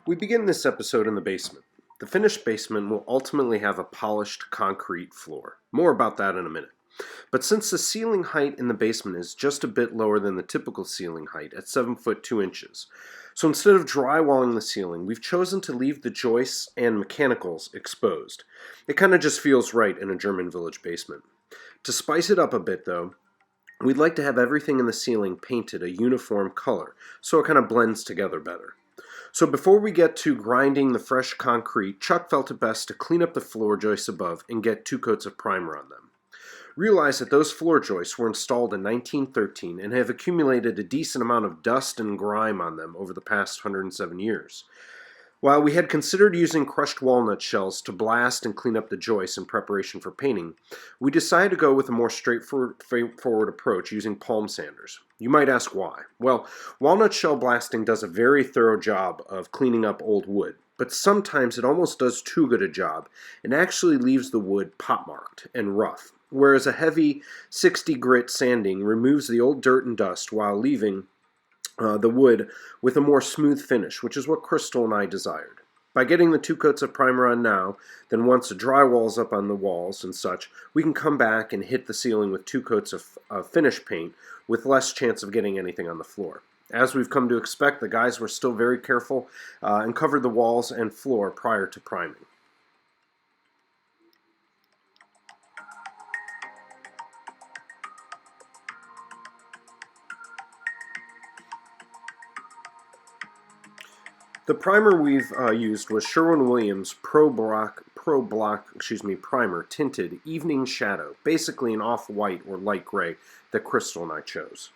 We begin this episode in the basement. The finished basement will ultimately have a polished concrete floor. More about that in a minute. But since the ceiling height in the basement is just a bit lower than the typical ceiling height at 7 foot 2 inches, so instead of drywalling the ceiling, we've chosen to leave the joists and mechanicals exposed. It kind of just feels right in a German village basement. To spice it up a bit though, we'd like to have everything in the ceiling painted a uniform color, so it kind of blends together better. So before we get to grinding the fresh concrete, Chuck felt it best to clean up the floor joists above and get 2 coats of primer on them. Realize that those floor joists were installed in 1913 and have accumulated a decent amount of dust and grime on them over the past 107 years. While we had considered using crushed walnut shells to blast and clean up the joists in preparation for painting, we decided to go with a more straightforward approach using palm sanders. You might ask why. Well, walnut shell blasting does a very thorough job of cleaning up old wood, but sometimes it almost does too good a job and actually leaves the wood pot-marked and rough, whereas a heavy 60 grit sanding removes the old dirt and dust while leaving the wood with a more smooth finish, which is what Crystal and I desired. By getting the 2 coats of primer on now, then once the drywall's up on the walls and such, we can come back and hit the ceiling with 2 coats of finish paint with less chance of getting anything on the floor. As we've come to expect, the guys were still very careful and covered the walls and floor prior to priming. The primer we've used was Sherwin Williams ProBlock Primer, tinted Evening Shadow, basically an off-white or light gray that Crystal and I chose.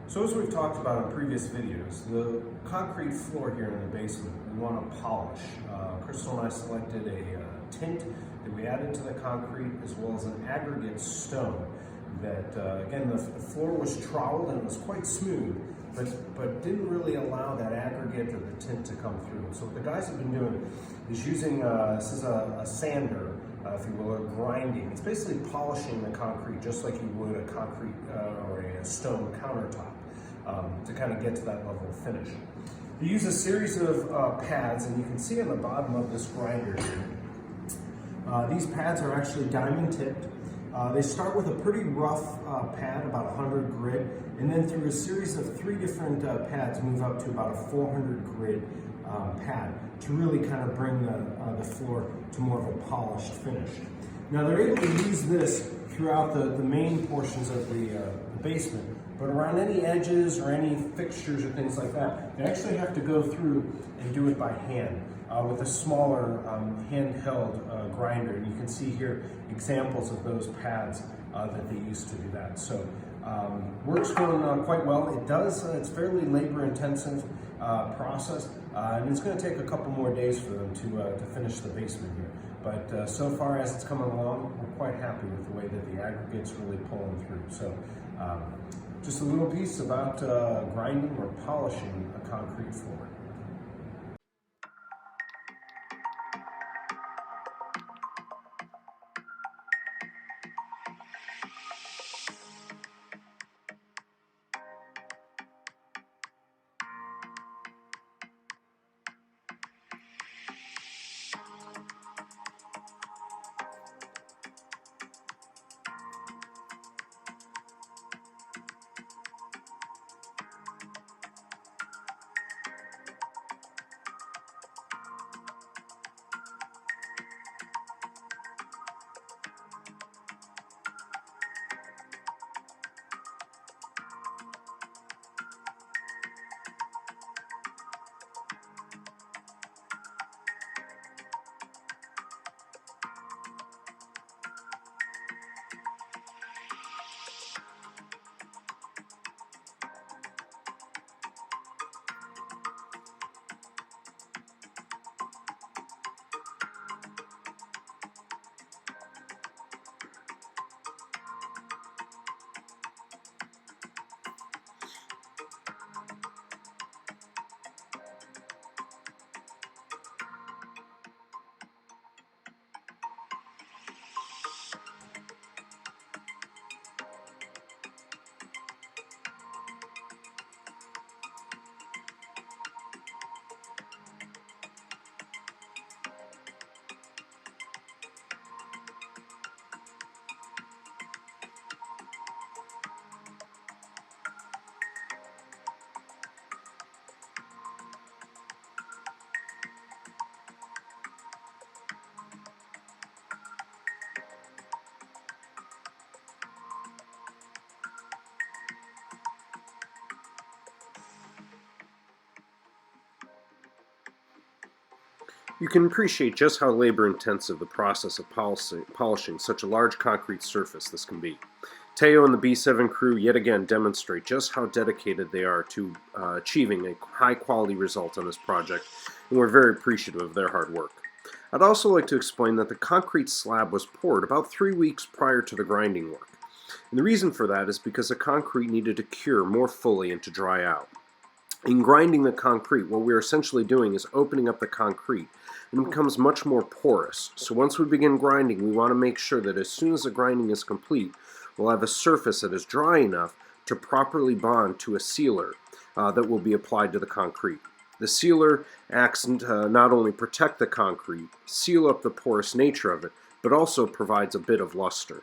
So as we've talked about in previous videos, the concrete floor here in the basement, we want to polish. Crystal and I selected a tint that we added to the concrete as well as an aggregate stone that, again, the floor was troweled and it was quite smooth, but didn't really allow that aggregate or the tint to come through. So what the guys have been doing is using, this is a sander, if you will, or grinding. It's basically polishing the concrete just like you would a concrete or a stone countertop to kind of get to that level of finish. You use a series of pads, and you can see on the bottom of this grinder here, these pads are actually diamond tipped. They start with a pretty rough pad, about 100 grit, and then through a series of 3 different pads move up to about a 400 grit pad to really kind of bring the floor to more of a polished finish. Now they're able to use this throughout the main portions of the basement, but around any edges or any fixtures or things like that, they actually have to go through and do it by hand with a smaller handheld grinder. And you can see here examples of those pads that they use to do that. So work's going quite well. It does, it's fairly labor intensive process, and it's going to take a couple more days for them to finish the basement here. But so far as it's coming along, we're quite happy with the way that the aggregate's really pulling through. So just a little piece about grinding or polishing a concrete floor. You can appreciate just how labor-intensive the process of polishing such a large concrete surface this can be. Teo and the B7 crew yet again demonstrate just how dedicated they are to achieving a high-quality result on this project, and we're very appreciative of their hard work. I'd also like to explain that the concrete slab was poured about 3 weeks prior to the grinding work. And the reason for that is because the concrete needed to cure more fully and to dry out. In grinding the concrete, what we're essentially doing is opening up the concrete, and it becomes much more porous. So once we begin grinding, we want to make sure that as soon as the grinding is complete, we'll have a surface that is dry enough to properly bond to a sealer that will be applied to the concrete. The sealer acts to not only protect the concrete, seal up the porous nature of it, but also provides a bit of luster.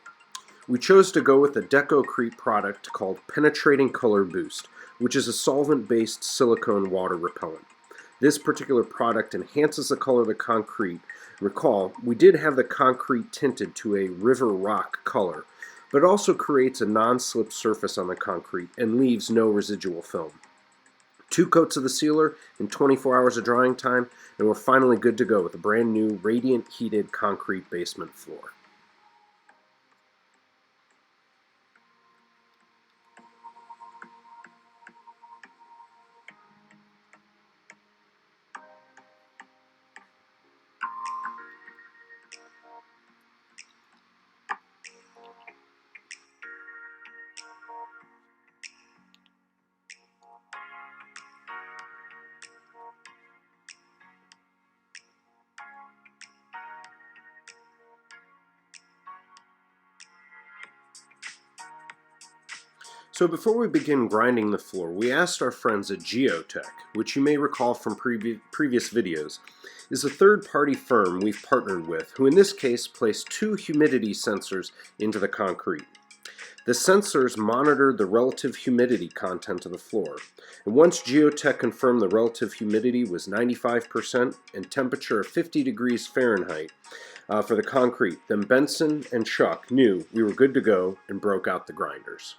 We chose to go with a Deco-Crete product called Penetrating Color Boost, which is a solvent-based silicone water repellent. This particular product enhances the color of the concrete. Recall, we did have the concrete tinted to a river rock color, but it also creates a non-slip surface on the concrete and leaves no residual film. 2 coats of the sealer and 24 hours of drying time, and we're finally good to go with a brand new radiant heated concrete basement floor. So before we begin grinding the floor, we asked our friends at Geotech, which you may recall from previous videos, is a third-party firm we've partnered with, who in this case placed 2 humidity sensors into the concrete. The sensors monitored the relative humidity content of the floor, and once Geotech confirmed the relative humidity was 95% and temperature of 50 degrees Fahrenheit for the concrete, then Benson and Chuck knew we were good to go and broke out the grinders.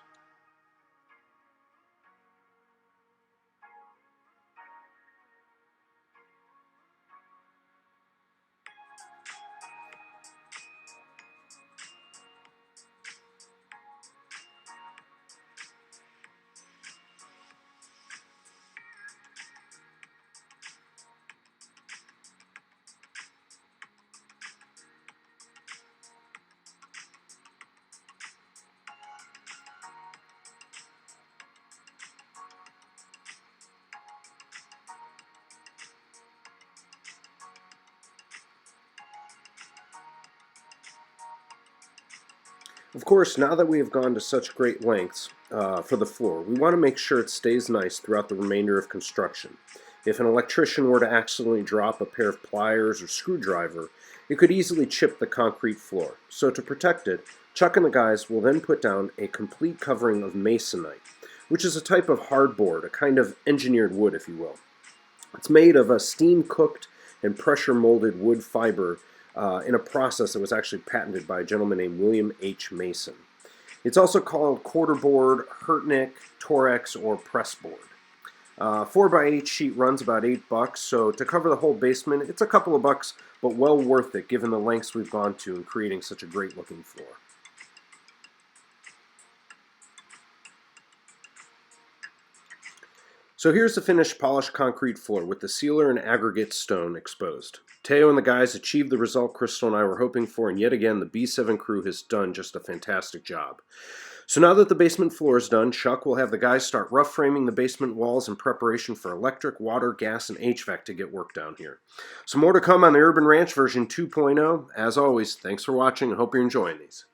Of course, now that we have gone to such great lengths for the floor, we want to make sure it stays nice throughout the remainder of construction. If an electrician were to accidentally drop a pair of pliers or screwdriver, it could easily chip the concrete floor. So to protect it, Chuck and the guys will then put down a complete covering of masonite, which is a type of hardboard, a kind of engineered wood, if you will. It's made of a steam-cooked and pressure-molded wood fiber in a process that was actually patented by a gentleman named William H. Mason. It's also called quarterboard, Hertnick, Torex, or pressboard. 4x8 sheet runs about $8, so to cover the whole basement, it's a couple of bucks, but well worth it given the lengths we've gone to in creating such a great looking floor. So here's the finished polished concrete floor with the sealer and aggregate stone exposed. Teo and the guys achieved the result Crystal and I were hoping for, and yet again the B7 crew has done just a fantastic job. So now that the basement floor is done, Chuck will have the guys start rough framing the basement walls in preparation for electric, water, gas, and HVAC to get work down here. So more to come on the Urban Ranch version 2.0. As always, thanks for watching and hope you're enjoying these.